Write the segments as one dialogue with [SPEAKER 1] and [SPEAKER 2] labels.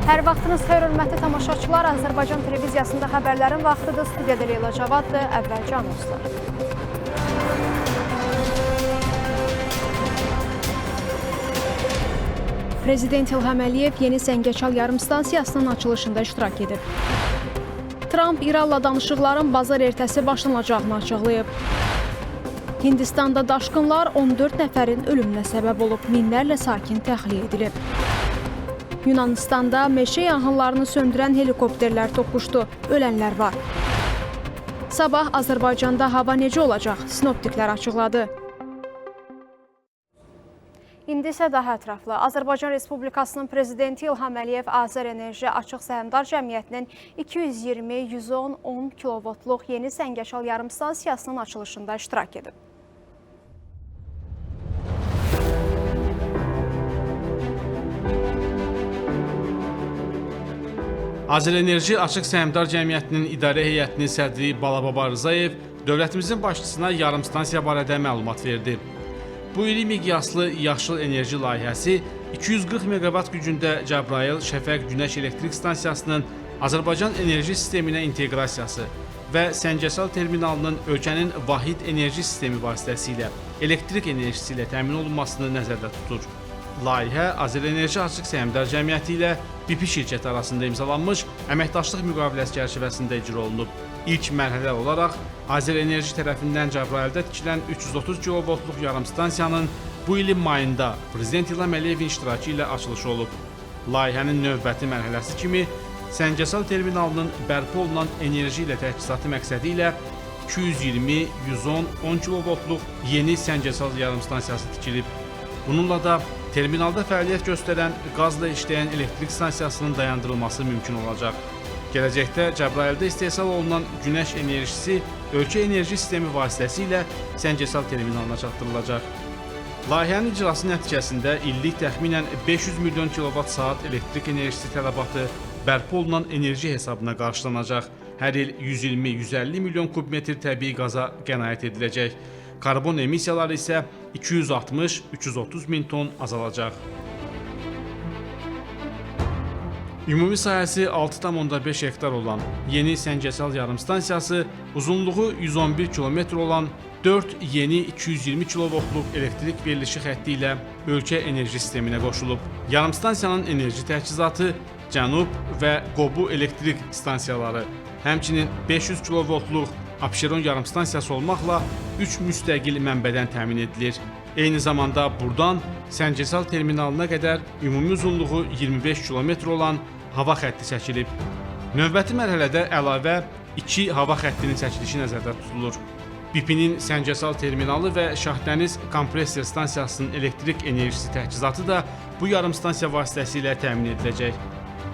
[SPEAKER 1] Hər vaxtınız xeyir, hörmətli tamaşaçılar. Azərbaycan televiziyasında xəbərlərin vaxtıdır. Studiyada Leyla Cavaddır. Əvvəlcə anonslar. Prezident İlham Əliyev yeni Səngəçal yarımstansiyasının açılışında iştirak edib. Tramp İranla danışıqların bazar ertəsi başlanacağını açıqlayıb. Hindistanda daşqınlar 14 nəfərin ölümünə səbəb olub, minlərlə sakin təxliyə edilib. Yunanistanda meşə yanğınlarını söndürən helikopterlər toqquşdu, ölənlər var. Sabah Azərbaycanda hava necə olacaq? Sinoptiklər açıqladı. İndi isə daha ətraflı. Azərbaycan Respublikasının Prezidenti İlham Əliyev Azərenerji Açıq Səhmdar Cəmiyyətinin 220-110-10 kilovoltluq yeni Səngəçal yarımstansiyasının açılışında iştirak edib.
[SPEAKER 2] Azərenerji Açıq Səhmdar Cəmiyyətinin idarə heyətinin sədri Balababa Rzayev dövlətimizin başçısına yarımstansiya barədə məlumat verdi. Bu ili miqyaslı yaşıl enerji layihəsi 240 meqavat gücündə Cəbrayıl Şəfəq Günəş Elektrik Stansiyasının Azərbaycan enerji sisteminə inteqrasiyası və Səngəçal terminalının ölkənin vahid enerji sistemi vasitəsilə elektrik enerjisi ilə təmin olunmasını nəzərdə tutur. Layihə Azərenerji Açıq Səhmdar Cəmiyyəti ilə BP şirkəti arasında imzalanmış əməkdaşlıq müqaviləsi çərçivəsində icra olunub. İlk mərhələ olaraq Azərenerji tərəfindən Cəbrayılda tikilən 330 kilovoltluq yarımstansiyanın bu ilin mayında Prezident İlham Əliyevin iştirakı ilə açılışı olub. Layihənin növbəti mərhələsi kimi Səngəçal terminalının bərpa olunan enerji ilə təchizatı məqsədi ilə 220-110-10 kilovoltluq yeni Səngəçal yarımstansiyası tikilib. Bununla da terminalda fəaliyyət göstərən qazla işləyən elektrik stansiyasının dayandırılması mümkün olacaq. Gələcəkdə Cəbrayılda istehsal olunan günəş enerjisi ölkə enerji sistemi vasitəsilə Səngəçal terminalına çatdırılacaq. Layihənin icrası nəticəsində illik təxminən 500 milyon kilovat-saat elektrik enerjisi tələbatı bərpa olunan enerji hesabına qarşılanacaq. Hər il 120-150 milyon kubmetr təbii qaza qənaət ediləcək. Karbon emissiyaları isə 260-330 min ton azalacaq. Ümumi sahəsi 6,5 hektar olan yeni Səngəçal yarımstansiyası uzunluğu 111 kilometr olan 4 yeni 220 kilovoltluq elektrik verilişi xətti ilə ölkə enerji sisteminə qoşulub. Yarımstansiyanın enerji təchizatı Cənub və Qobu elektrik stansiyaları, həmçinin 500 kilovoltluq Abşeron yarımstansiyası olmaqla 3 müstəqil mənbədən təmin edilir. Eyni zamanda buradan Səngəçal terminalına qədər ümumi uzunluğu 25 kilometr olan hava xətti çəkilib. Növbəti mərhələdə əlavə 2 hava xəttinin çəkilişi nəzərdə tutulur. BP-nin Səngəçal terminalı və Şahdəniz kompressiya stansiyasının elektrik enerjisi təchizatı da bu yarımstansiya vasitəsilə təmin ediləcək.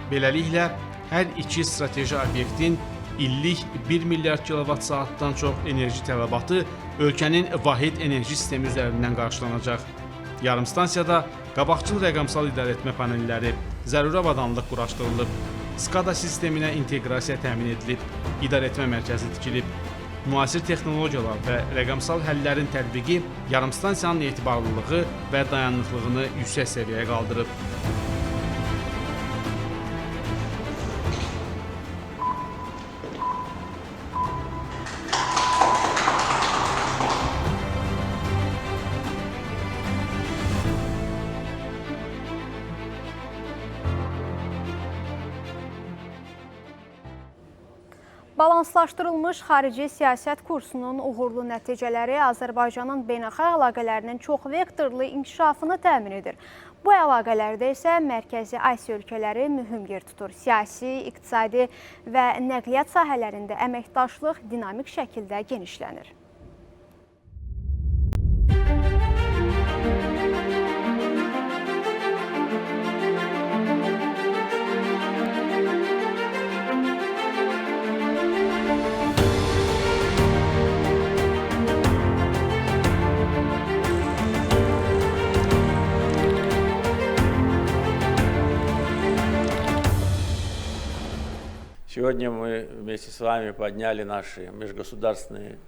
[SPEAKER 2] Beləliklə, hər iki strateji obyektin illik 1 milyard kilovat-saatdan çox enerji tələbatı ölkənin vahid enerji sistemi üzərindən qarşılanacaq. Yarımstansiyada qabaqcıl rəqəmsal idarəetmə panelləri, zəruri avadanlıq quraşdırılıb, SCADA sisteminə inteqrasiya təmin edilib, idarəetmə mərkəzi tikilib. Müasir texnologiyalar və rəqəmsal həllərin tətbiqi yarımstansiyanın etibarlılığı və dayanıqlığını yüksək səviyyəyə qaldırıb.
[SPEAKER 1] Balanslaşdırılmış xarici siyasət kursunun uğurlu nəticələri Azərbaycanın beynəlxalq əlaqələrinin çoxvektorlu inkişafını təmin edir. Bu əlaqələrdə isə Mərkəzi Asiya ölkələri mühüm yer tutur. Siyasi, iqtisadi və nəqliyyat sahələrində əməkdaşlıq dinamik şəkildə genişlənir.
[SPEAKER 3] Сегодня мы вместе с вами подняли наши межгосударственные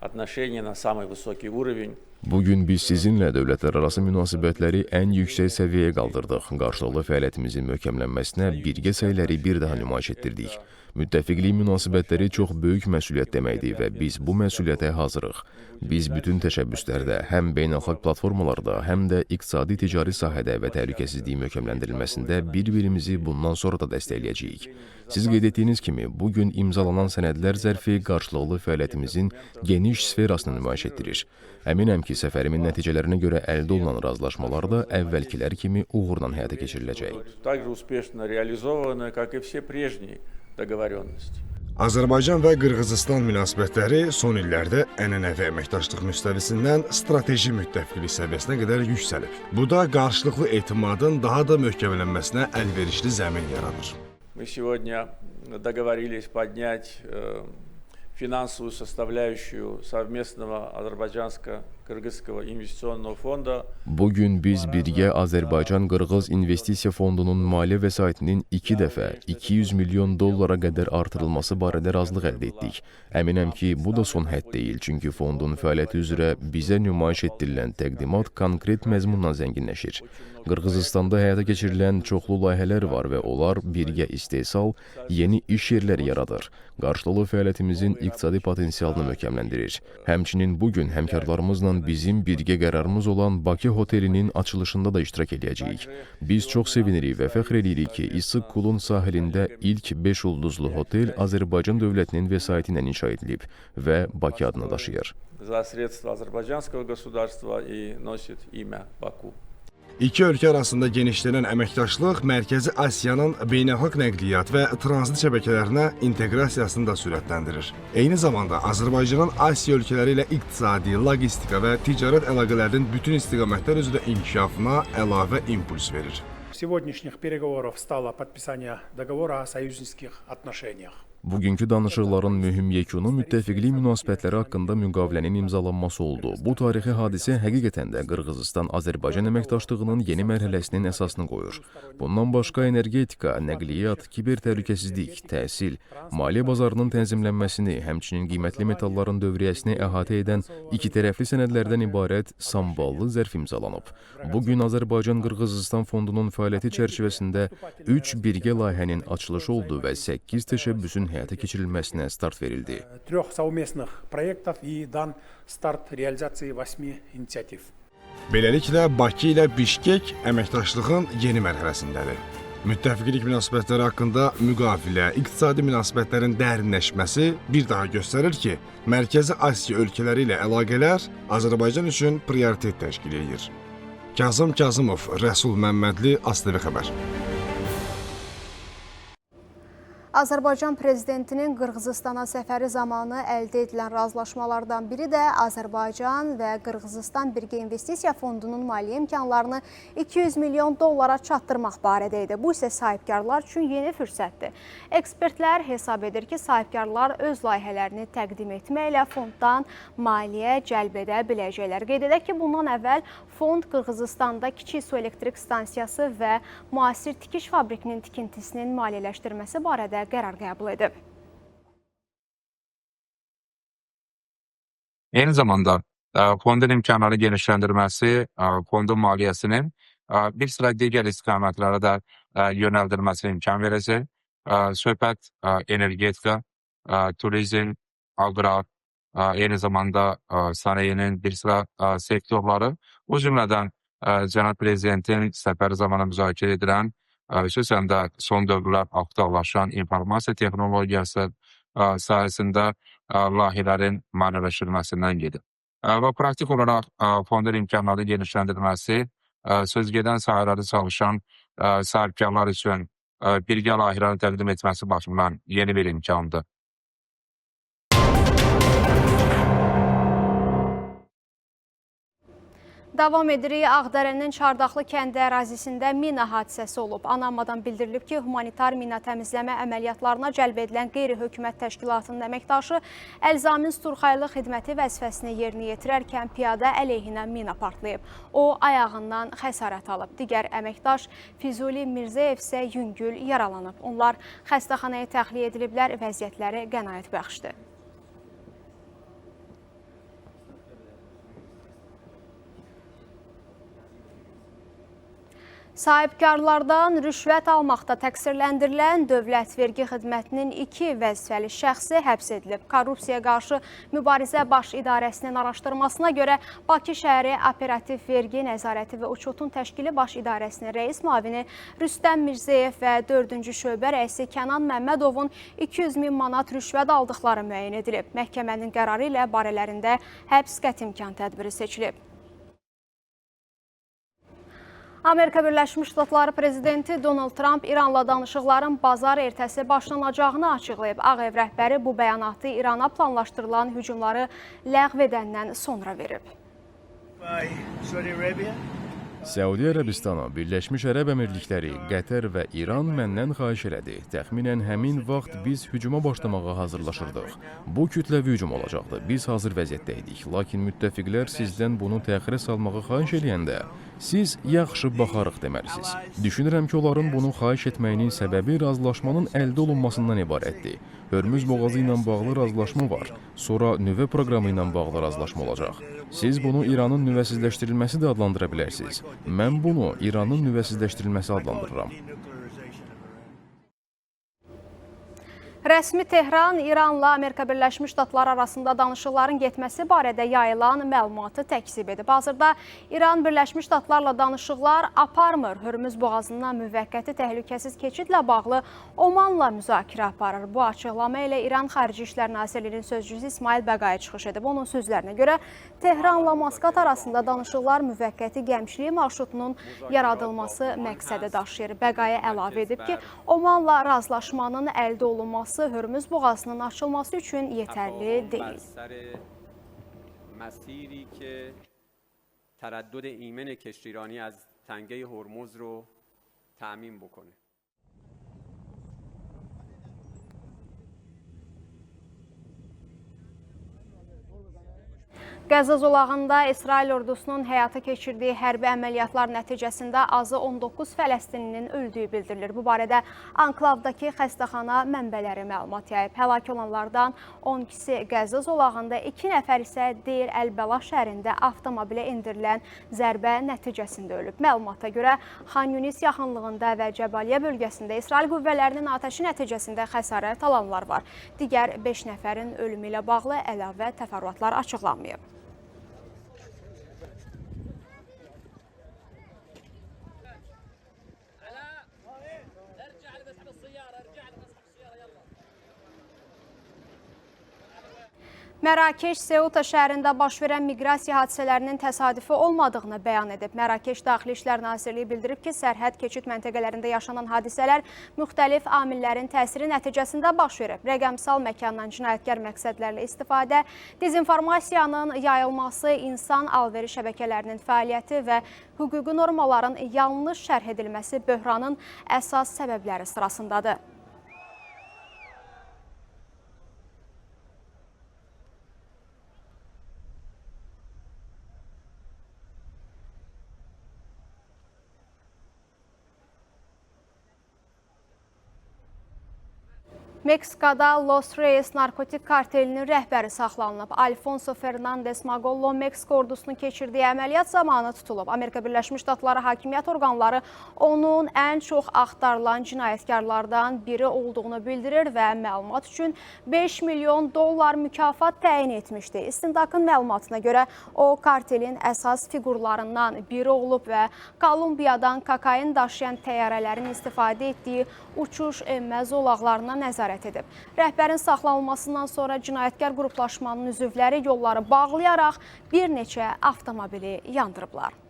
[SPEAKER 3] отношения на самый высокий уровень. Bugün biz sizinlə dövlətlərarası münasibətləri ən yüksək səviyyəyə qaldırdıq. Qarşılıqlı fəaliyyətimizin möhkəmlənməsinə birgə səyləri bir daha nümayiş etdirdik. Müttəfiqlik münasibətləri çox böyük məsuliyyət deməkdir və biz bu məsuliyyətə hazırıq. Biz bütün təşəbbüslərdə, həm beynəlxalq platformalarda, həm də iqtisadi ticari sahədə və təhlükəsizliyin möhkəmləndirilməsində bir-birimizi bundan sonra da dəstəkləyəcəyik. Siz qeyd etdiyiniz kimi, bugün imzalanan sənədlər zərfi qarşılıqlı fəaliyyətimizin geniş sferasını nümayiş etdirir. Əminəm ki, səfərimin nəticələrinə görə əldə olunan razılaşmalar da əvvəlkilər kimi uğurla həyata keçiriləcək.
[SPEAKER 4] Azərbaycan və Qırğızıstan münasibətləri son illərdə ənənəvi əməkdaşlıq müstəvisindən strateji müttəfiqlik səviyyəsinə qədər yüksəlib. Bu da qarşılıqlı etimadın daha da möhkəmlənməsinə əlverişli zəmin yaradır.
[SPEAKER 5] Мы сегодня договорились поднять финансовую составляющую совместного азербайджанско-кыргызского инвестиционного фонda.
[SPEAKER 3] Bugün biz birgə Azərbaycan-Qırğız İnvestisiya Fondunun maliyyə vəsaitinin 2 dəfə 200 milyon dollara qədər artırılması barədə razılıq əldə etdik. Əminəm ki, bu da son hədd deyil, çünki fondun fəaliyyəti üzrə bizə nümayiş etdirilən təqdimat konkret məzmunla zənginləşir. Qırğızistanda həyata keçirilən çoxlu layihələr var və onlar birgə istehsal, yeni iş yerləri yaradır. Qarşılıqlı fəaliyyətimizin iqtisadi potensialını möhkəmləndirir. Həmçinin bugün həmkarlarımızla bizim birgə qərarımız olan Bakı Hotelinin açılışında da iştirak edəcəyik. Biz çox sevinirik və fəxr edirik ki, İssıq Kulun sahilində ilk 5 ulduzlu hotel Azərbaycan dövlətinin vəsaiti ilə inşa edilib və Bakı adını daşıyır.
[SPEAKER 5] За средства азербайджанского государства и носит имя Баку.
[SPEAKER 4] İki ölkə arasında genişlənən əməkdaşlıq Mərkəzi Asiyanın beynəlxalq nəqliyyat və tranzit şəbəkələrinə inteqrasiyasını da sürətləndirir. Eyni zamanda Azərbaycanın Asiya ölkələri ilə iqtisadi, logistika və ticarət əlaqələrinin bütün istiqamətlər üzrə inkişafına əlavə impuls verir.
[SPEAKER 6] Сегодняшних переговоров стало подписание договора о союзнических отношениях.
[SPEAKER 3] Bugünkü danışıqların mühüm yekunu müttəfiqlik münasibətləri haqqında müqavilənin imzalanması oldu. Bu tarixi hadisə həqiqətən də Qırğızıstan-Azərbaycan əməkdaşlığının yeni mərhələsinin əsasını qoyur. Bundan başqa energetika, nəqliyyat, kiber təhlükəsizlik, təhsil, maliyyə bazarının tənzimlənməsini, həmçinin qiymətli metalların dövriyyəsini əhatə edən iki tərəfli sənədlərdən ibarət samballı zərf imzalanıb. Bugün Azərbaycan-Qırğızıstan fondunun fəaliyyəti çərçivəsində 3 birgə layihənin açılışı oldu və 8 təşəbbüsün həyata keçirilməsinə start verildi.
[SPEAKER 6] 3 совместных проектов и дан старт реализации 8 инициатив.
[SPEAKER 4] Beləliklə, Bakı ilə Bişkek əməkdaşlığın yeni mərhələsindədir. Müttəfiqlik münasibətləri haqqında müqavilə, iqtisadi münasibətlərin dərinləşməsi bir daha göstərir ki, Mərkəzi Asiya ölkələri ilə əlaqələr Azərbaycan üçün prioritet təşkil edir. Kazım Kazımov, Rəsul Məmmədli, ASTV Xəbər.
[SPEAKER 1] Azərbaycan prezidentinin Qırğızıstana səfəri zamanı əldə edilən razılaşmalardan biri də Azərbaycan və Qırğızıstan Birgə İnvestisiya Fondunun maliyyə imkanlarını 200 milyon dollara çatdırmaq barədə idi. Bu isə sahibkarlar üçün yeni fürsətdir. Ekspertlər hesab edir ki, sahibkarlar öz layihələrini təqdim etməklə fonddan maliyyə cəlb edə biləcəklər. Qeyd edək ki, bundan əvvəl fond Qırğızıstanda kiçik su elektrik stansiyası və müasir tikiş fabrikinin tikintisinin maliyyələşdirməsi barədə qərar qəbul edib.
[SPEAKER 7] Eyni zamanda fondun imkanları genişləndirməsi fondun maliyyəsinin bir sıra digər istiqamətlərə də yönəldilməsinə imkan verəcək. Söhbət energetika, turizm, aqrar, eyni zamanda sənayenin bir sıra sektorları, o cümlədən Cənab Prezidentin səfəri zamanı müzakirə edilən, xüsusən də son dövrlər aktuallaşan informasiya texnologiyası sahəsində layihələrin maliyyələşdirilməsindən gedir. Və praktik olaraq fondun imkanları genişləndirilməsi sözgedən sahələrdə çalışan sahibkarlar üçün birgə layihələrini təqdim etməsi baxımından yeni bir imkandır.
[SPEAKER 1] Davam edirik. Ağdərənin Çardaqlı kəndi ərazisində mina hadisəsi olub. Anamadan bildirilib ki, humanitar mina təmizləmə əməliyyatlarına cəlb edilən qeyri-hökumət təşkilatının əməkdaşı Əlzamin Sturxaylı xidməti vəzifəsini yerinə yetirərkən piyada əleyhinə mina partlayıb. O, ayağından xəsarət alıb. Digər əməkdaş Füzuli Mirzəyev isə yüngül yaralanıb. Onlar xəstəxanaya təxliyə ediliblər, vəziyyətləri qənaətbəxşdir. Sahibkarlardan rüşvət almaqda təqsirləndirilən Dövlət Vergi Xidmətinin 2 vəzifəli şəxsi həbs edilib. Korrupsiyaya qarşı Mübarizə Baş İdarəsinin araşdırmasına görə Bakı şəhəri Operativ Vergi Nəzarəti və Uçotun Təşkili Baş İdarəsinin rəis müavini Rüstəm Mirzəyev və 4-cü şöbə rəisi Kənan Məmmədovun 200 min manat rüşvət aldıqları müəyyən edilib. Məhkəmənin qərarı ilə barələrində həbs qətimkan tədbiri seçilib. Amerika Birləşmiş Ştatları prezidenti Donald Trump İranla danışıqların bazar ertəsi başlanacağını açıqlayıb. Ağ Ev rəhbəri bu bəyanatı İrana planlaşdırılan hücumları ləğv edəndən sonra verib.
[SPEAKER 3] Səudiyyə Ərəbistanı, Birləşmiş Ərəb Əmirlikləri, Qətər və İran məndən xahiş elədi. Təxminən həmin vaxt biz hücuma başlamağa hazırlaşırdıq. Bu kütləvi hücum olacaqdı. Biz hazır vəziyyətdə idik. Lakin müttəfiqlər sizdən bunu təxirə salmağı xahiş eləyəndə, siz yaxşı baxarıq deməlisiniz. Düşünürəm ki, onların bunu xahiş etməyinin səbəbi razılaşmanın əldə olunmasından ibarətdir. Hörmüz boğazı ilə bağlı razılaşma var. Sonra nüvə proqramı ilə bağlı razılaşma olacaq. Siz bunu İranın nüvəsizləşdirilməsi də adlandıra bilərsiniz. Mən bunu İranın nüvəsizləşdirilməsi adlandırıram.
[SPEAKER 1] Rəsmi Tehran İranla Amerika Birləşmiş Ştatları arasında danışıqların getməsi barədə yayılan məlumatı təkzib edib. Hazırda İran Birləşmiş Ştatlarla danışıqlar aparmır. Hörmüz boğazından müvəqqəti təhlükəsiz keçidlə bağlı Omanla müzakirə aparır. Bu açıqlama ilə İran Xarici İşlər Nazirliyinin sözcüsü İsmail Bəqai çıxış edib. Onun sözlərinə görə Tehranla Maskat arasında danışıqlar müvəqqəti gəmçilik marşrutunun yaradılması məqsədi daşıyır. Bəqai əlavə edib ki, Omanla razılaşmanın əldə olunması Hörmüz boğazının açılması üçün yetərli deyil.
[SPEAKER 8] مسیری که تردد ایمن کشتیرانی از تنگه هرمز رو تأمین بکنه.
[SPEAKER 1] Qəzza zolağında İsrail ordusunun həyata keçirdiyi hərbi əməliyyatlar nəticəsində azı 19 Fələstinlinin öldüyü bildirilir. Bu barədə anklavdakı xəstəxana mənbələri məlumat yayıb. Həlak olanlardan 12-si Qəzza zolağında, 2 nəfər isə Deyr Əl-Bəla şəhərində avtomobilə endirilən zərbə nəticəsində ölüb. Məlumata görə Xan Yunis yaxınlığında və Cəbaliyyə bölgəsində İsrail qüvvələrinin atəşi nəticəsində xəsarət alanlar var. Digər 5 nəfərin ölümü ilə bağlı əlavə təfərrüatlar açıqlanmayıb. Mərakeş Seuta şəhərində baş verən miqrasiya hadisələrinin təsadüfi olmadığını bəyan edib. Mərakeş Daxili İşlər Nazirliyi bildirib ki, sərhəd keçid məntəqələrində yaşanan hadisələr müxtəlif amillərin təsiri nəticəsində baş verib. Rəqəmsal məkandan cinayətkar məqsədlərlə istifadə, dezinformasiyanın yayılması, insan alveri şəbəkələrinin fəaliyyəti və hüquqi normaların yanlış şərh edilməsi böhranın əsas səbəbləri sırasındadır. Meksikada Los Reyes narkotik kartelinin rəhbəri saxlanılıb. Alfonso Fernandez Magollo Meksika ordusunun keçirdiyi əməliyyat zamanı tutulub. Amerika Birləşmiş Ştatları hakimiyyət orqanları onun ən çox axtarılan cinayətkarlardan biri olduğunu bildirir və məlumat üçün 5 milyon dollar mükafat təyin etmişdi. İstintaqın məlumatına görə o kartelin əsas fiqurlarından biri olub və Kolumbiyadan kokain daşıyan təyyarələrin istifadə etdiyi uçuş enmə zolaqlarına nəzarət edib. Rəhbərin saxlanılmasından sonra cinayətkar qruplaşmanın üzvləri yolları bağlayaraq bir neçə avtomobili yandırıblar.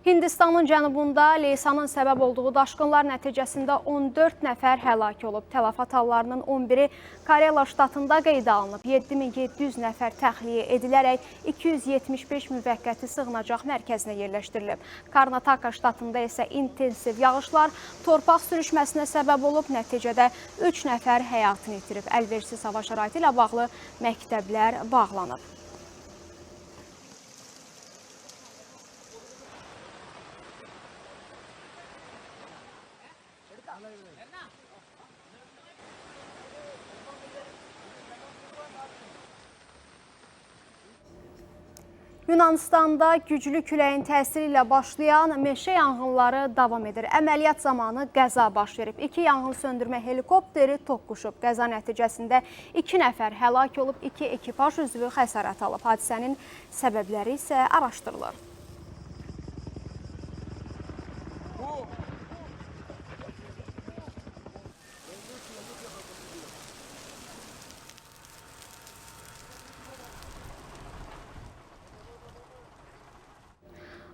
[SPEAKER 1] Hindistanın cənubunda leysanın səbəb olduğu daşqınlar nəticəsində 14 nəfər həlak olub. Tələfat hallarının 11-i Karela ştatında qeydə alınıb. 7700 nəfər təxliyə edilərək 275 müvəqqəti sığınacaq mərkəzinə yerləşdirilib. Karnataka ştatında isə intensiv yağışlar torpaq sürüşməsinə səbəb olub. Nəticədə 3 nəfər həyatını itirib. Əlverişsiz hava şəraiti ilə bağlı məktəblər bağlanıb. Yunanistanda güclü küləyin təsiri ilə başlayan meşə yanğınları davam edir. Əməliyyat zamanı qəza baş verib. 2 yanğın söndürmə helikopteri toqquşub. Qəza nəticəsində 2 nəfər həlak olub, 2 ekipaj üzvü xəsarət alıb. Hadisənin səbəbləri isə araşdırılır.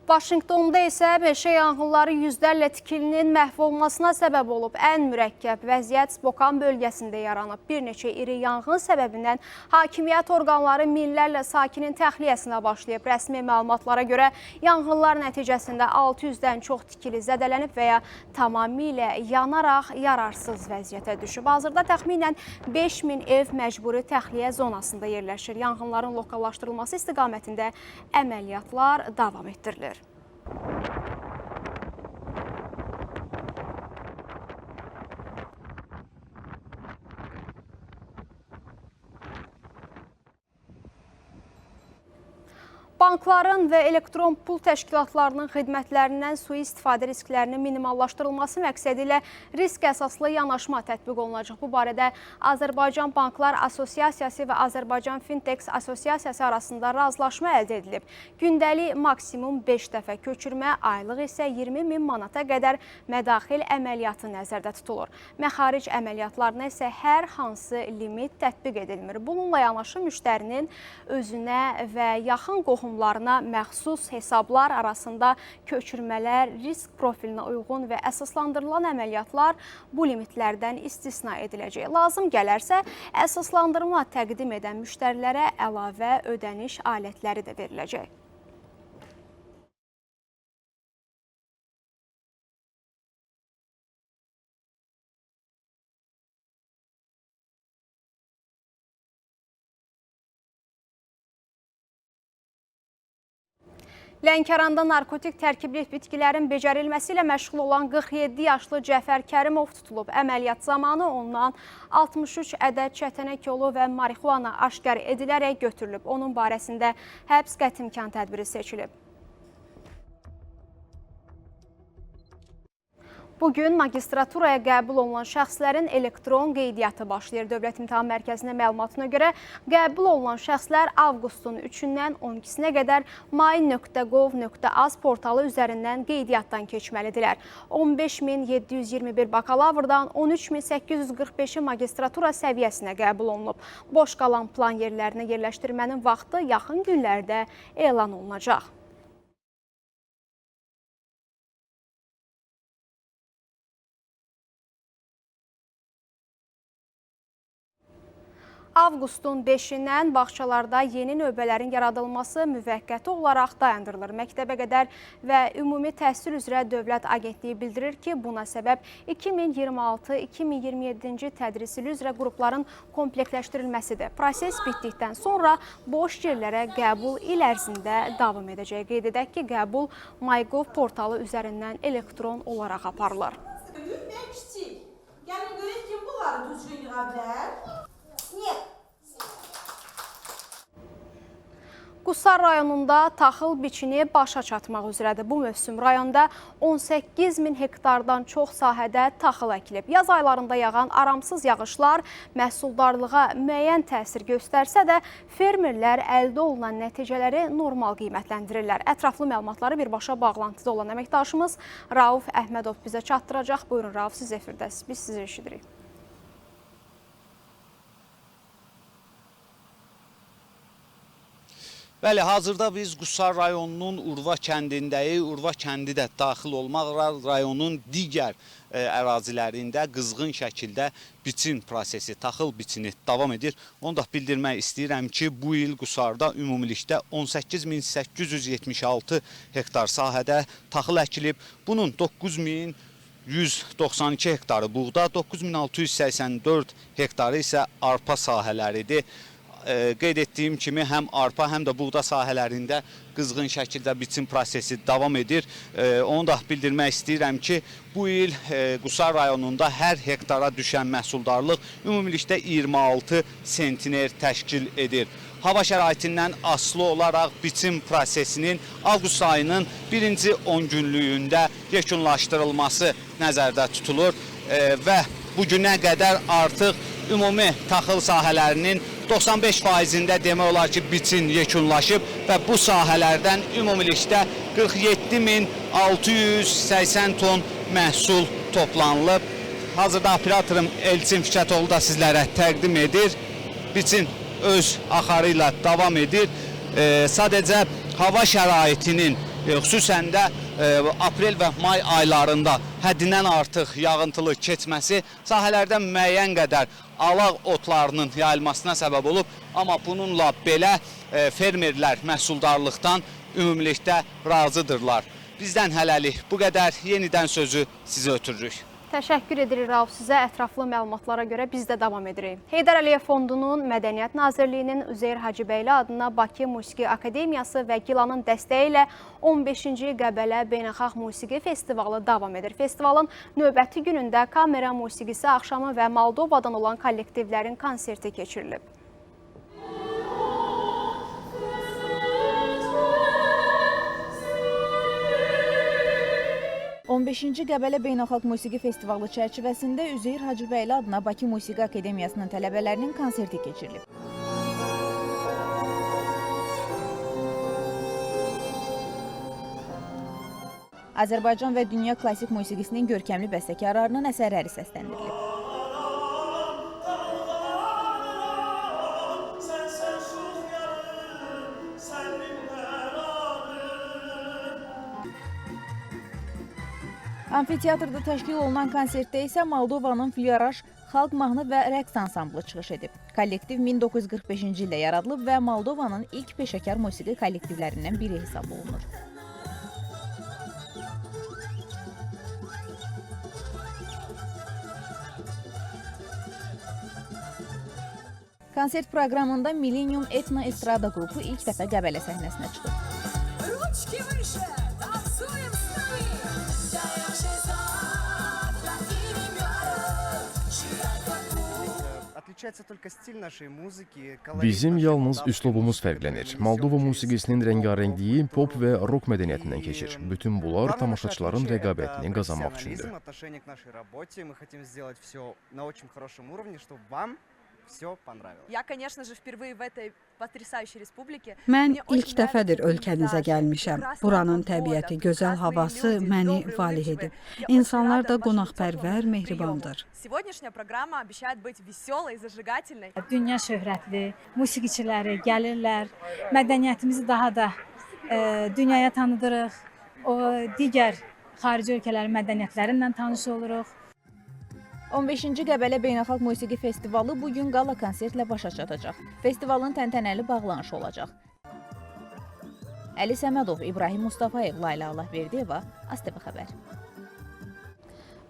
[SPEAKER 1] Vaşinqtonda isə meşə yanğınları yüzlərlə tikilinin məhv olmasına səbəb olub. Ən mürəkkəb vəziyyət Spokan bölgəsində yaranıb. Bir neçə iri yanğın səbəbindən hakimiyyət orqanları minlərlə sakinin təxliyəsinə başlayıb. Rəsmi məlumatlara görə yanğınlar nəticəsində 600-dən çox tikili zədələnib və ya tamamilə yanaraq yararsız vəziyyətə düşüb. Hazırda təxminən 5000 ev məcburi təxliyə zonasında yerləşir. Yanğınların lokallaşdırılması istiqamətində əməliyyatlar davam etdirilir. Bankların və elektron pul təşkilatlarının xidmətlərindən sui-istifadə risklərinin minimallaşdırılması məqsədi ilə risk əsaslı yanaşma tətbiq olunacaq. Bu barədə Azərbaycan Banklar Asosiasiyası və Azərbaycan Fintech Asosiasiyası arasında razılaşma əldə edilib. Gündəlik maksimum 5 dəfə köçürmə, aylıq isə 20 min manata qədər mədaxil əməliyyatı nəzərdə tutulur. Məxaric əməliyyatlarına isə hər hansı limit tətbiq edilmir. Bununla yanaşı müştərinin özünə və yaxın qohumlarına məxsus hesablar arasında köçürmələr risk profilinə uyğun və əsaslandırılan əməliyyatlar bu limitlərdən istisna ediləcək. Lazım gələrsə, əsaslandırma təqdim edən müştərilərə əlavə ödəniş alətləri də veriləcək. Lənkəranda narkotik tərkibli bitkilərin becərilməsi ilə məşğul olan 47 yaşlı Cəfər Kərimov tutulub. Əməliyyat zamanı ondan 63 ədəd çətənək yolu və marixuana aşkar edilərək götürülüb. Onun barəsində həbs qətimkan tədbiri seçilib. Bugün magistraturaya qəbul olunan şəxslərin elektron qeydiyyatı başlayır. Dövlət İmtahan Mərkəzinin məlumatına görə qəbul olunan şəxslər avqustun 3-dən 12-sinə qədər may.gov.az portalı üzərindən qeydiyyatdan keçməlidirlər. 15721 bakalavrdan 13845-i magistratura səviyyəsinə qəbul olunub. Boş qalan plan yerlərinə yerləşdirmənin vaxtı yaxın günlərdə elan olunacaq. Avqustun 5-dən bağçalarda yeni növbələrin yaradılması müvəqqəti olaraq dayandırılır. Məktəbə qədər və Ümumi Təhsil üzrə Dövlət Agentliyi bildirir ki, buna səbəb 2026-2027-ci tədris ili üzrə qrupların komplektləşdirilməsidir. Proses bitdikdən sonra boş yerlərə qəbul il ərzində davam edəcək. Qeyd edək ki, qəbul MyGov portalı üzərindən elektron olaraq aparılır.
[SPEAKER 9] Böyük və kiçik. Gəlin görək kim bunları düzgün yığa bilər?
[SPEAKER 1] Qusar rayonunda taxıl biçini başa çatmaq üzrədir. Bu mövsüm rayonda 18 min hektardan çox sahədə taxıl əkilib. Yaz aylarında yağan aramsız yağışlar məhsuldarlığa müəyyən təsir göstərsə də fermerlər əldə olunan nəticələri normal qiymətləndirirlər. Ətraflı məlumatları birbaşa bağlantıda olan əməkdaşımız Rauf Əhmədov bizə çatdıracaq. Buyurun Rauf, siz efirdəsiniz. Biz sizi eşidirik.
[SPEAKER 10] Bəli, hazırda biz Qusar rayonunun Urva kəndindəyik. Urva kəndi də daxil olmaqla rayonun digər ərazilərində qızğın şəkildə biçin prosesi, taxıl biçini davam edir. Onu da bildirmək istəyirəm ki, bu il Qusarda ümumilikdə 18876 hektar sahədə taxıl əkilib. Bunun 9192 hektarı buğda, 9684 hektarı isə arpa sahələridir. Qeyd etdiyim kimi həm arpa, həm də buğda sahələrində qızğın şəkildə biçim prosesi davam edir. Onu da bildirmək istəyirəm ki, bu il Qusar rayonunda hər hektara düşən məhsuldarlıq ümumilikdə 26 sentiner təşkil edir. hava şəraitindən asılı olaraq biçim prosesinin avqust ayının birinci 10 günlüyündə yekunlaşdırılması nəzərdə tutulur və bugünə qədər artıq ümumi taxıl sahələrinin 95%-də demək olar ki, biçin yekunlaşıb və bu sahələrdən ümumilikdə 47.680 ton məhsul toplanılıb. Hazırda operatorum Elçin Fikətoğlu da sizlərə təqdim edir. Biçin öz axarı ilə davam edir. Sadəcə hava şəraitinin xüsusən də aprel və may aylarında həddindən artıq yağıntılı keçməsi sahələrdə müəyyən qədər alaq otlarının yayılmasına səbəb olub. Amma bununla belə fermerlər məhsuldarlıqdan ümumilikdə razıdırlar. Bizdən hələlik bu qədər. Yenidən sözü sizə ötürürük.
[SPEAKER 1] Təşəkkür edirik Rauf sizə. Ətraflı məlumatlara görə biz də davam edirik. Heydər Əliyev Fondunun Mədəniyyət Nazirliyinin Üzeyir Hacıbəyli adına Bakı Musiqi Akademiyası və Gilanın dəstəyi ilə 15-ci Qəbələ Beynəlxalq Musiqi Festivalı davam edir. Festivalın növbəti günündə kamera musiqisi axşamı və Moldovadan olan kollektivlərin konserti keçirilib.
[SPEAKER 11] 15-ci Qəbələ Beynəlxalq Musiqi Festivalı çərçivəsində Üzeyir Hacıbəyli adına Bakı Musiqi Akademiyasının tələbələrinin konserti keçirilib. Azərbaycan və dünya klassik musiqisinin görkəmli bəstəkarlarının əsərləri səsləndirilib. Amfiteatrda təşkil olunan konsertdə isə Moldovanın Flyaraş xalq mahnı və rəqs ansamblı çıxış edib. Kollektiv 1945-ci ildə yaradılıb və Moldovanın ilk peşəkar musiqi kollektivlərindən biri hesab olunur. Konsert proqramında Millennium Etno Estrada qrupu ilk dəfə Qəbələ səhnəsinə çıxıb.
[SPEAKER 3] Bizim yalnız üslubumuz fərqlənir. Moldova musiqisinin rəngarəngliyi pop və rock mədəniyyətindən keçir. Bütün bunlar tamaşaçıların rəqabətini qazanmaq üçündür.
[SPEAKER 12] Mən ilk dəfədir ölkənizə gəlmişəm. Buranın təbiəti, gözəl havası məni valeh edib. İnsanlar da qonaqpərvər, mehribandır.
[SPEAKER 13] Dünya şöhrətli musiqiçiləri gəlirlər. Mədəniyyətimizi daha da dünyaya tanıdırıq. O digər xarici ölkələrin mədəniyyətlərindən tanış oluruq.
[SPEAKER 11] 15-ci Qəbələ Beynəlxalq Musiqi Festivalı bugün qala konsertlə başa çatacaq. Festivalın təntənəli bağlanışı olacaq. Əli Səmədov, İbrahim Mustafayev, Layla Allahverdiyeva, ASTV xəbər.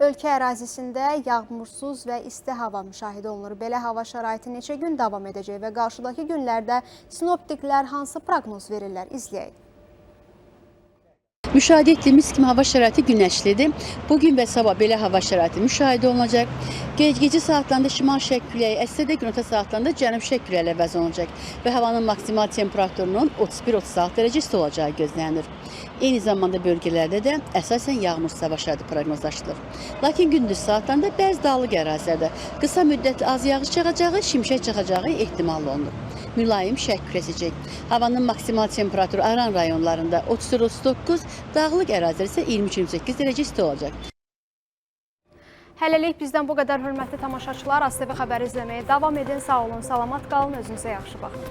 [SPEAKER 1] Ölkə ərazisində yağmursuz və isti hava müşahidə olunur. Belə hava şəraiti neçə gün davam edəcək və qarşıdakı günlərdə sinoptiklər hansı proqnoz verirlər? İzləyək.
[SPEAKER 14] Müşahidə etdiyimiz kimi hava şəraiti günəşlidir. Bugün və sabah belə hava şəraiti müşahidə olunacaq. Gecə saatlarında şimal-şərq küləyi əssə də günorta saatlarında cənub-şərq küləyi əvəz olunacaq və havanın maksimal temperaturunun 31-36 dərəcə isti olacağı gözlənilir. Eyni zamanda bölgələrdə də əsasən yağmursuz hava şəraiti proqnozlaşdırılır. Lakin gündüz saatlarında bəzi dağlıq ərazilərdə qısa müddətli az yağış çaxacağı, şimşək çaxacağı ehtimal olunur. Mülayim şərq küləyi əsəcək. Havanın maksimal temperaturu Aran rayonlarında 34-39, dağlıq ərazilər isə 23-28 dərəcə isti olacaq.
[SPEAKER 1] Hələlik bizdən bu qədər hörmətli tamaşaçılar. ASTV xəbəri izləməyə davam edin. Sağ olun, salamat qalın, özünüzə yaxşı baxın.